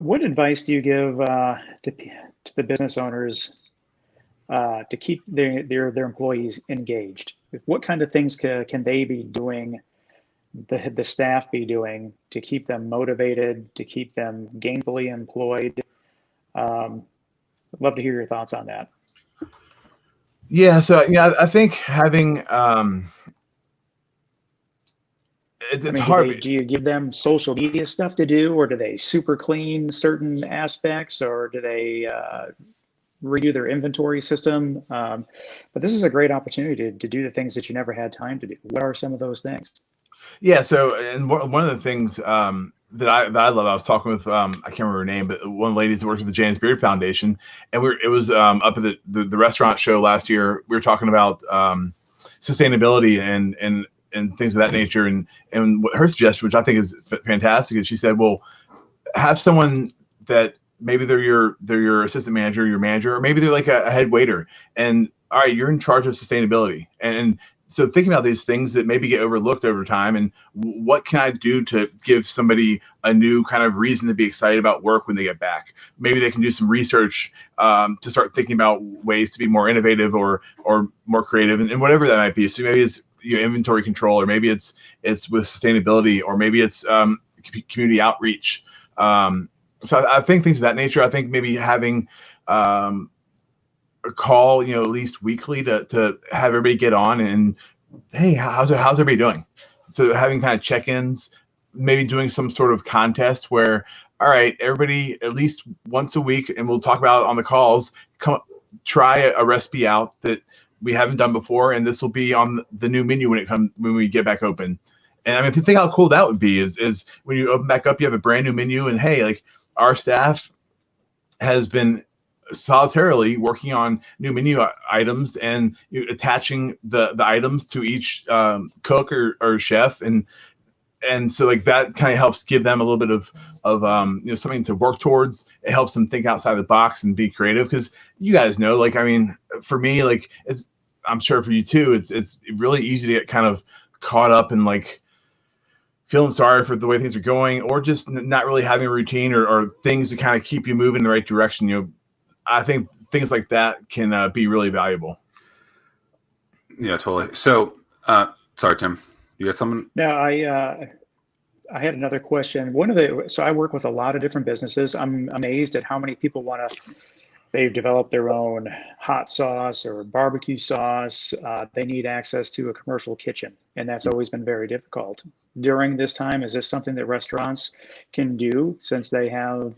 What advice do you give to the business owners to keep their employees engaged? What kind of things can they be doing, the staff be doing to keep them motivated, to keep them gainfully employed? I'd love to hear your thoughts on that. Yeah, so I think having I it's mean, hard. do you give them social media stuff to do, or do they super clean certain aspects, or do they redo their inventory system? But this is a great opportunity to do the things that you never had time to do. What are some of those things? Yeah, so and one of the things that I love, I was talking with I can't remember her name, but one of the ladies that works with the James Beard Foundation, and it was up at the restaurant show last year. We were talking about sustainability and things of that nature, and what her suggestion, which I think is fantastic, is she said, well, have someone that maybe they're your assistant manager, your manager, or maybe they're like a head waiter, and all right, you're in charge of sustainability. And so thinking about these things that maybe get overlooked over time, and what can I do to give somebody a new kind of reason to be excited about work when they get back? Maybe they can do some research to start thinking about ways to be more innovative or more creative, and whatever that might be. So maybe it's inventory control, or maybe it's with sustainability, or maybe it's community outreach. So I think things of that nature. I think maybe having a call, at least weekly to have everybody get on and, hey, how's everybody doing? So having kind of check-ins, maybe doing some sort of contest where, all right, everybody at least once a week, and we'll talk about it on the calls, try a recipe out that we haven't done before, and this will be on the new menu when we get back open. And I mean, if you think how cool that would be, is when you open back up, you have a brand new menu, and hey, like our staff has been solitarily working on new menu items and attaching the items to each cook or chef, and so like that kind of helps give them a little bit of something to work towards. It helps them think outside the box and be creative, because you guys know, like, I mean, for me, like, I'm sure for you too, it's really easy to get kind of caught up in like feeling sorry for the way things are going, or just not really having a routine or things to kind of keep you moving in the right direction. I think things like that can be really valuable. Yeah, totally. So, sorry, Tim, you got something? Now, I had another question. So I work with a lot of different businesses. I'm amazed at how many people they've developed their own hot sauce or barbecue sauce. They need access to a commercial kitchen, and that's always been very difficult. During this time, is this something that restaurants can do since they have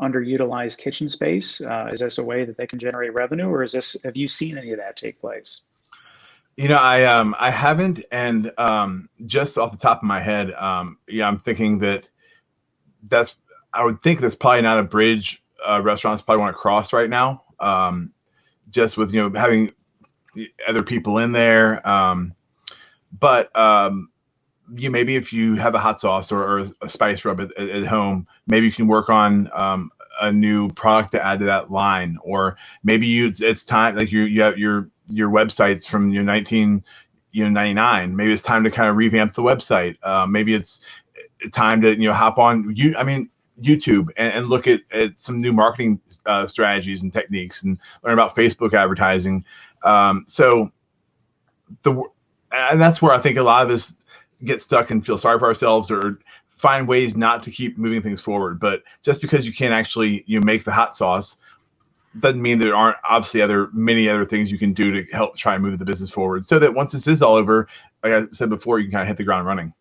underutilized kitchen space? Is this a way that they can generate revenue, or have you seen any of that take place? I haven't, and just off the top of my head, I'm thinking I would think that's probably not a bridge restaurants probably want to cross right now. Just with having other people in there, but maybe if you have a hot sauce or a spice rub at home, maybe you can work on a new product to add to that line, or maybe it's time, like you have your websites from 1999. Maybe it's time to kind of revamp the website. Maybe it's time to hop on YouTube and look at some new marketing strategies and techniques, and learn about Facebook advertising. And that's where I think a lot of us get stuck and feel sorry for ourselves, or find ways not to keep moving things forward. But just because you can't actually make the hot sauce doesn't mean there aren't obviously many other things you can do to help try and move the business forward, so that once this is all over, like I said before, you can kind of hit the ground running.